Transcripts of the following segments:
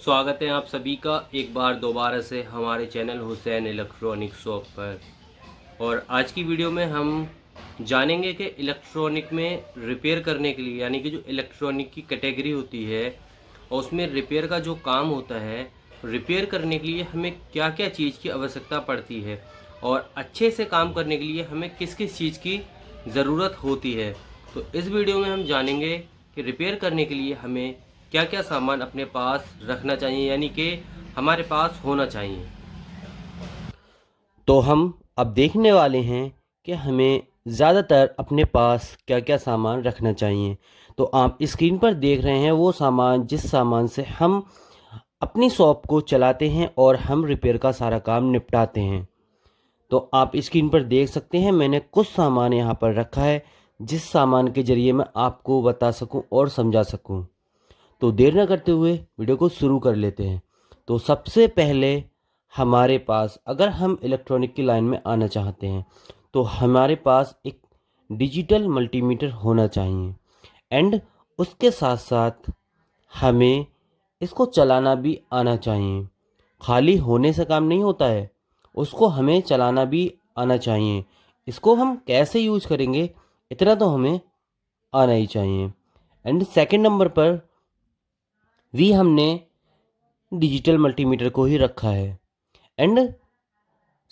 स्वागत है आप सभी का एक बार दोबारा से हमारे चैनल हुसैन इलेक्ट्रॉनिक शॉप पर। और आज की वीडियो में हम जानेंगे कि इलेक्ट्रॉनिक में रिपेयर करने के लिए, यानी कि जो इलेक्ट्रॉनिक की कैटेगरी होती है और उसमें रिपेयर का जो काम होता है, रिपेयर करने के लिए हमें क्या क्या चीज़ की आवश्यकता पड़ती है और अच्छे से काम करने के लिए हमें किस किस चीज़ की ज़रूरत होती है। तो इस वीडियो में हम जानेंगे कि रिपेयर करने के लिए हमें क्या क्या सामान अपने पास रखना चाहिए, यानी कि हमारे पास होना चाहिए। तो हम अब देखने वाले हैं कि हमें ज़्यादातर अपने पास क्या क्या सामान रखना चाहिए। तो आप स्क्रीन पर देख रहे हैं वो सामान जिस सामान से हम अपनी शॉप को चलाते हैं और हम रिपेयर का सारा काम निपटाते हैं। तो आप स्क्रीन पर देख सकते हैं मैंने कुछ सामान यहाँ पर रखा है जिस सामान के ज़रिए मैं आपको बता सकूं और समझा सकूं। तो देर न करते हुए वीडियो को शुरू कर लेते हैं। तो सबसे पहले हमारे पास, अगर हम इलेक्ट्रॉनिक की लाइन में आना चाहते हैं, तो हमारे पास एक डिजिटल मल्टीमीटर होना चाहिए। एंड उसके साथ साथ हमें इसको चलाना भी आना चाहिए। खाली होने से काम नहीं होता है, उसको हमें चलाना भी आना चाहिए। इसको हम कैसे यूज करेंगे इतना तो हमें आना ही चाहिए। एंड सेकंड नंबर पर भी हमने डिजिटल मल्टीमीटर को ही रखा है। एंड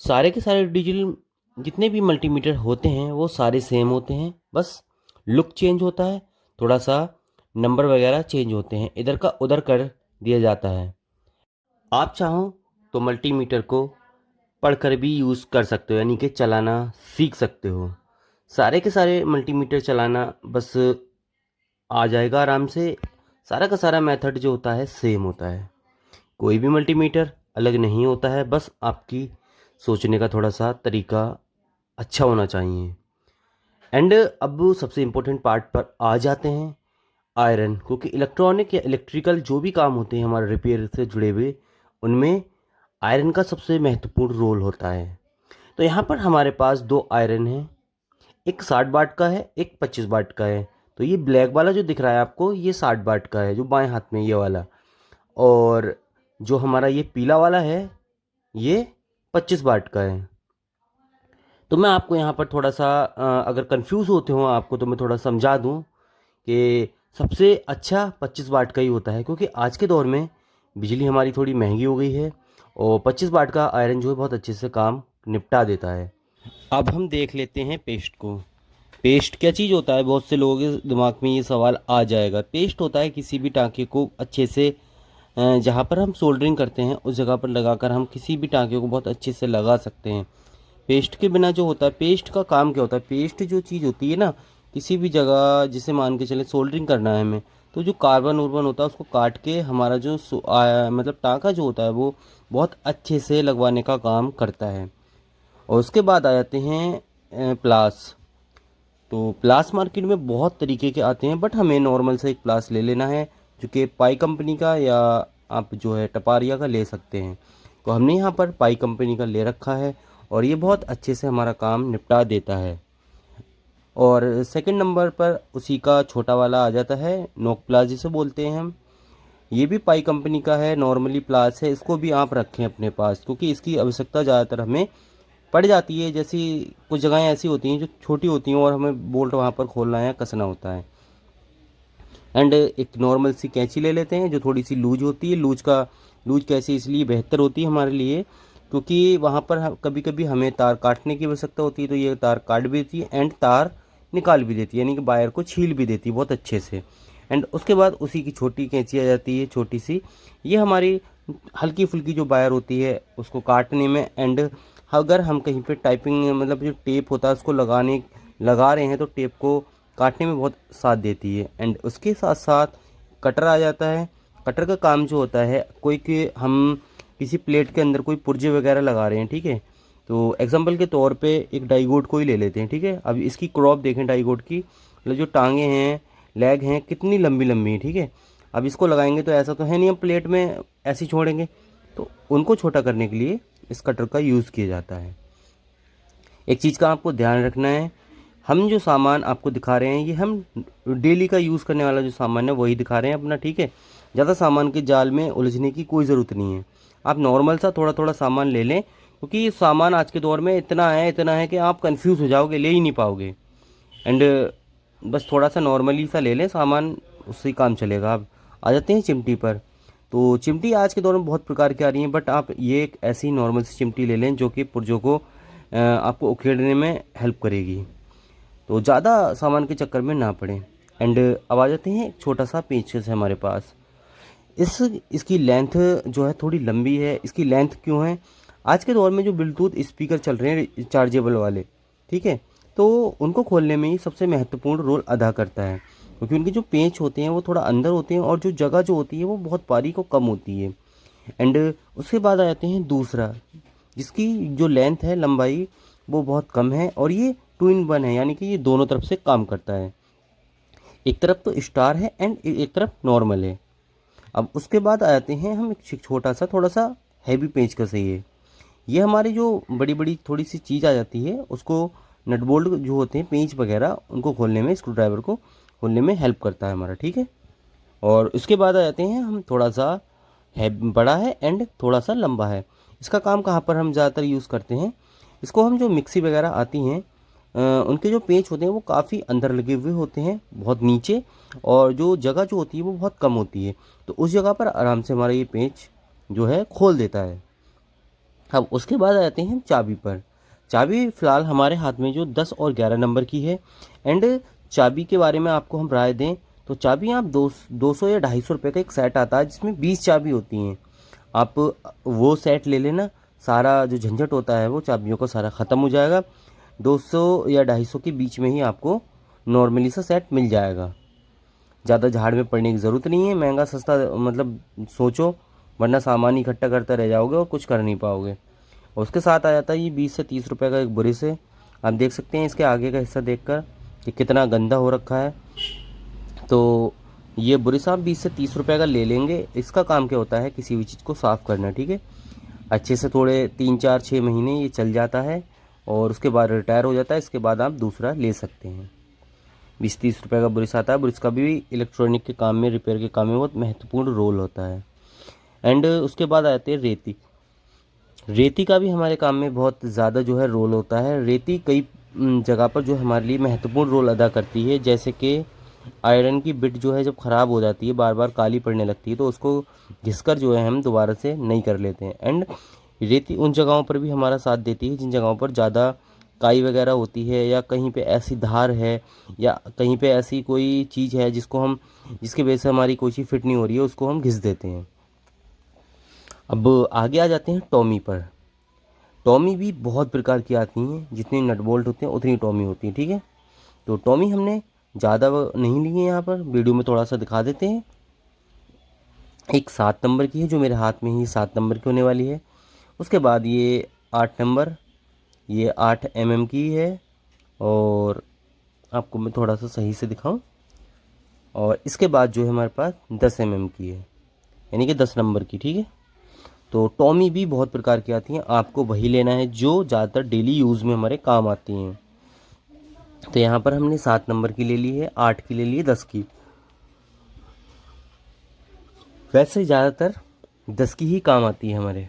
सारे के सारे डिजिटल जितने भी मल्टीमीटर होते हैं वो सारे सेम होते हैं, बस लुक चेंज होता है, थोड़ा सा नंबर वगैरह चेंज होते हैं, इधर का उधर कर दिया जाता है। आप चाहो तो मल्टीमीटर को पढ़कर भी यूज़ कर सकते हो, यानी कि चलाना सीख सकते हो। सारे के सारे मल्टीमीटर चलाना बस आ जाएगा आराम से। सारा का सारा मेथड जो होता है सेम होता है, कोई भी मल्टीमीटर अलग नहीं होता है, बस आपकी सोचने का थोड़ा सा तरीका अच्छा होना चाहिए। एंड अब सबसे इम्पोर्टेंट पार्ट पर आ जाते हैं, आयरन। क्योंकि इलेक्ट्रॉनिक या इलेक्ट्रिकल जो भी काम होते हैं हमारे रिपेयर से जुड़े हुए, उनमें आयरन का सबसे महत्वपूर्ण रोल होता है। तो यहाँ पर हमारे पास दो आयरन हैं, एक 60 वाट का है, एक 25 वाट का है। तो ये ब्लैक वाला जो दिख रहा है आपको, ये 60 वाट का है, जो बाएं हाथ में ये वाला। और जो हमारा ये पीला वाला है, ये 25 वाट का है। तो मैं आपको यहाँ पर थोड़ा सा अगर कंफ्यूज होते हो आपको, तो मैं थोड़ा समझा दूँ कि सबसे अच्छा 25 वाट का ही होता है। क्योंकि आज के दौर में बिजली हमारी थोड़ी महंगी हो गई है और 25 वाट का आयरन जो है बहुत अच्छे से काम निपटा देता है। अब हम देख लेते हैं पेस्ट को। पेस्ट क्या चीज़ होता है, बहुत से लोगों के दिमाग में ये सवाल आ जाएगा। पेस्ट होता है किसी भी टाँके को अच्छे से जहाँ पर हम सोल्डरिंग करते हैं उस जगह पर लगाकर हम किसी भी टाँके को बहुत अच्छे से लगा सकते हैं। पेस्ट के बिना जो होता है, पेस्ट का काम क्या होता है, पेस्ट जो चीज़ होती है ना, किसी भी जगह जिसे मान के चले सोल्डरिंग करना है हमें, तो जो कार्बन उर्बन होता है उसको काट के हमारा जो मतलब टाँका जो होता है वो बहुत अच्छे से लगवाने का काम करता है। और उसके बाद आ जाते हैं प्लास। तो प्लास मार्केट में बहुत तरीके के आते हैं, बट हमें नॉर्मल से एक प्लास ले लेना है, जो कि पाई कंपनी का, या आप जो है टपारिया का ले सकते हैं। तो हमने यहाँ पर पाई कंपनी का ले रखा है और ये बहुत अच्छे से हमारा काम निपटा देता है। और सेकंड नंबर पर उसी का छोटा वाला आ जाता है, नोक प्लास जिसे बोलते हैं हम। ये भी पाई कंपनी का है, नॉर्मली प्लास है, इसको भी आप रखें अपने पास क्योंकि इसकी आवश्यकता ज़्यादातर हमें पड़ जाती है। जैसी कुछ जगहें ऐसी होती हैं जो छोटी होती हैं और हमें बोल्ट वहाँ पर खोलना या कसना होता है। एंड एक नॉर्मल सी कैंची ले लेते हैं जो थोड़ी सी लूज होती है। लूज कैंची इसलिए बेहतर होती है हमारे लिए क्योंकि वहाँ पर कभी कभी हमें तार काटने की आवश्यकता होती है, तो ये तार काट भी देती है एंड तार निकाल भी देती है, यानी कि वायर को छील भी देती है बहुत अच्छे से। एंड उसके बाद उसी की छोटी कैंची आ जाती है, छोटी सी। ये हमारी हल्की फुल्की जो वायर होती है उसको काटने में, एंड अगर हम कहीं पे टाइपिंग मतलब जो टेप होता है उसको लगा रहे हैं तो टेप को काटने में बहुत साथ देती है। एंड उसके साथ साथ कटर आ जाता है। कटर का काम जो होता है, कोई के हम किसी प्लेट के अंदर कोई पुर्जे वगैरह लगा रहे हैं, ठीक है, तो एग्जांपल के तौर पे एक डाइगोड को ही ले लेते हैं, ठीक है। अब इसकी क्रॉप देखें डाइगोड की, मतलब जो टांगे हैं, लेग हैं, कितनी लंबी लंबी है, ठीक है। अब इसको लगाएंगे तो ऐसा तो है नहीं हम प्लेट में ऐसे ही छोड़ेंगे, तो उनको छोटा करने के लिए इस कटर का यूज़ किया जाता है। एक चीज़ का आपको ध्यान रखना है, हम जो सामान आपको दिखा रहे हैं ये हम डेली का यूज़ करने वाला जो सामान है वही दिखा रहे हैं अपना, ठीक है। ज़्यादा सामान के जाल में उलझने की कोई ज़रूरत नहीं है। आप नॉर्मल सा थोड़ा थोड़ा सामान ले लें, क्योंकि ये सामान आज के दौर में इतना है कि आप कंफ्यूज हो जाओगे, ले ही नहीं पाओगे। एंड बस थोड़ा सा नॉर्मली सा ले लें सामान, उससे ही काम चलेगा। आप आ जाते हैं चिमटी पर। तो चिमटी आज के दौर में बहुत प्रकार की आ रही हैं, बट आप ये एक ऐसी नॉर्मल सी चिमटी ले लें जो कि पुर्जों को आपको उखेड़ने में हेल्प करेगी, तो ज़्यादा सामान के चक्कर में ना पड़े। एंड अब आ जाते हैं, एक छोटा सा पेचकस है हमारे पास। इसकी लेंथ जो है थोड़ी लंबी है। इसकी लेंथ क्यों है? आज के दौर में जो ब्लूटूथ स्पीकर चल रहे हैं रिचार्जेबल वाले, ठीक है, तो उनको खोलने में ही सबसे महत्वपूर्ण रोल अदा करता है, क्योंकि उनके जो पेच होते हैं वो थोड़ा अंदर होते हैं और जो जगह जो होती है वो बहुत बारीक और कम होती है। एंड उसके बाद आ जाते हैं दूसरा, जिसकी जो लेंथ है, लंबाई, वो बहुत कम है और ये 2 in 1 है, यानी कि ये दोनों तरफ से काम करता है। एक तरफ तो स्टार है एंड एक तरफ नॉर्मल है। अब उसके बाद आ जाते हैं हम एक छोटा सा थोड़ा सा हैवी पेचकस है ये हमारी जो बड़ी बड़ी थोड़ी सी चीज़ आ जाती है उसको, नट बोल्ट जो होते हैं, पेंच वगैरह, उनको खोलने में, स्क्रू ड्राइवर को खोलने में हेल्प करता है हमारा, ठीक है। और उसके बाद आ जाते हैं हम, थोड़ा सा है, बड़ा है एंड थोड़ा सा लंबा है। इसका काम कहाँ पर हम ज़्यादातर यूज़ करते हैं? इसको हम जो मिक्सी वगैरह आती हैं उनके जो पेंच होते हैं वो काफ़ी अंदर लगे हुए होते हैं, बहुत नीचे, और जो जगह जो होती है वो बहुत कम होती है, तो उस जगह पर आराम से हमारा ये पेंच जो है खोल देता है। अब उसके बाद आ जाते हैं हम चाबी पर। चाबी फ़िलहाल हमारे हाथ में जो 10 और 11 नंबर की है। एंड चाबी के बारे में आपको हम राय दें तो चाबी आप 200 या 250 रुपये का एक सेट आता है, जिसमें 20 चाबी होती हैं। आप वो सेट ले लेना, सारा जो झंझट होता है वो चाबियों का सारा ख़त्म हो जाएगा। 200 या 250 के बीच में ही आपको नॉर्मली सा सेट मिल जाएगा। ज़्यादा झाड़ में पड़ने की ज़रूरत नहीं है, महंगा सस्ता मतलब सोचो, वरना सामान इकट्ठा करते रह जाओगे और कुछ कर नहीं पाओगे। और उसके साथ आ जाता है ये 20 से 30 रुपए का एक ब्रश है। आप देख सकते हैं इसके आगे का हिस्सा देखकर कि कितना गंदा हो रखा है। तो ये ब्रश आप 20 से 30 रुपए का ले लेंगे। इसका काम क्या होता है? किसी भी चीज़ को साफ़ करना, ठीक है। अच्छे से थोड़े 3 4 6 महीने ये चल जाता है और उसके बाद रिटायर हो जाता है। इसके बाद आप दूसरा ले सकते हैं। 20 30 रुपए का ब्रश आता है। ब्रश का भी इलेक्ट्रॉनिक के काम में, रिपेयर के काम में बहुत महत्वपूर्ण रोल होता है। एंड उसके बाद आते हैं रेती। रेती का भी हमारे काम में बहुत ज़्यादा जो है रोल होता है। रेती कई जगह पर जो हमारे लिए महत्वपूर्ण रोल अदा करती है, जैसे कि आयरन की बिट जो है जब ख़राब हो जाती है, बार बार काली पड़ने लगती है, तो उसको घिसकर जो है हम दोबारा से नई कर लेते हैं। एंड रेती उन जगहों पर भी हमारा साथ देती है जिन जगहों पर ज़्यादा काई वगैरह होती है, या कहीं पे ऐसी धार है, या कहीं पे ऐसी कोई चीज़ है जिसकी वजह से हमारी कोई चीज़ फिट नहीं हो रही है, उसको हम घिस देते हैं। अब आगे आ जाते हैं टॉमी पर। टॉमी भी बहुत प्रकार की आती हैं, जितने नट बोल्ट होते हैं उतनी टॉमी होती है, ठीक है। तो टॉमी हमने ज़्यादा नहीं ली है, यहाँ पर वीडियो में थोड़ा सा दिखा देते हैं। एक 7 नंबर की है जो मेरे हाथ में ही 7 नंबर की होने वाली है। उसके बाद ये 8 नंबर, ये 8 mm की है, और आपको मैं थोड़ा सा सही से दिखाऊं। और इसके बाद जो है हमारे पास 10 mm की है, यानी कि 10 नंबर की, ठीक है। तो टॉमी भी बहुत प्रकार की आती हैं, आपको वही लेना है जो ज़्यादातर डेली यूज़ में हमारे काम आती हैं। तो यहाँ पर हमने 7 नंबर की ले ली है, 8 की ले ली है, 10 की। वैसे ज़्यादातर 10 की ही काम आती है हमारे।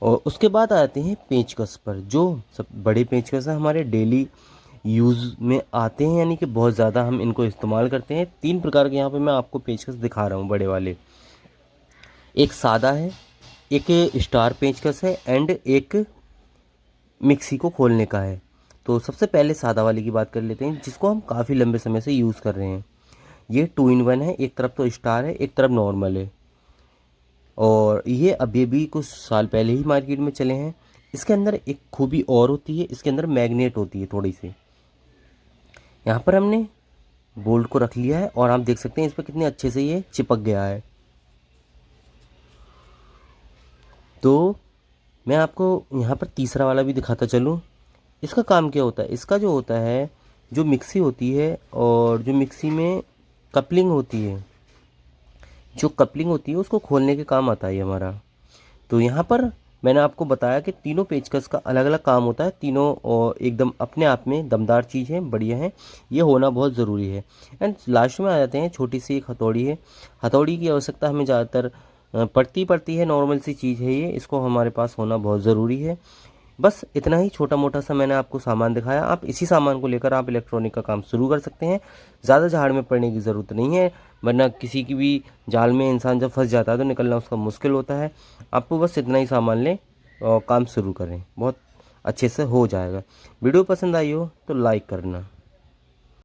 और उसके बाद आते हैं पेचकस पर। जो सब बड़े पेचकस हैं हमारे डेली यूज़ में आते हैं, यानी कि बहुत ज़्यादा हम इनको इस्तेमाल करते हैं। 3 प्रकार के यहाँ पे मैं आपको पेचकस दिखा रहा हूँ बड़े वाले। एक सादा है, एक स्टार पेचकस है, एंड एक मिक्सी को खोलने का है। तो सबसे पहले सादा वाले की बात कर लेते हैं, जिसको हम काफ़ी लंबे समय से यूज़ कर रहे हैं। ये 2 in 1 है, एक तरफ तो स्टार है, एक तरफ नॉर्मल है, और ये अभी भी कुछ साल पहले ही मार्केट में चले हैं। इसके अंदर एक खूबी और होती है, इसके अंदर मैग्नेट होती है थोड़ी सी। यहाँ पर हमने बोल्ट को रख लिया है और आप देख सकते हैं इस पर कितने अच्छे से ये चिपक गया है। तो मैं आपको यहाँ पर तीसरा वाला भी दिखाता चलूँ। इसका काम क्या होता है? इसका जो होता है, जो मिक्सी होती है और जो मिक्सी में कपलिंग होती है, जो कपलिंग होती है उसको खोलने के काम आता है ये हमारा। तो यहाँ पर मैंने आपको बताया कि तीनों पेचकस का अलग अलग काम होता है, तीनों एकदम अपने आप में दमदार चीज़ है, बढ़िया है, ये होना बहुत ज़रूरी है। एंड लास्ट में आ जाते हैं, छोटी सी एक हथौड़ी है। हथौड़ी की आवश्यकता हमें ज़्यादातर पड़ती है, नॉर्मल सी चीज़ है ये, इसको हमारे पास होना बहुत ज़रूरी है। बस इतना ही छोटा मोटा सा मैंने आपको सामान दिखाया। आप इसी सामान को लेकर आप इलेक्ट्रॉनिक का काम शुरू कर सकते हैं। ज़्यादा झाड़ में पड़ने की ज़रूरत नहीं है, वरना किसी की भी जाल में इंसान जब फंस जाता है तो निकलना उसका मुश्किल होता है। आपको बस इतना ही सामान लें और काम शुरू करें, बहुत अच्छे से हो जाएगा। वीडियो पसंद आई हो तो लाइक करना।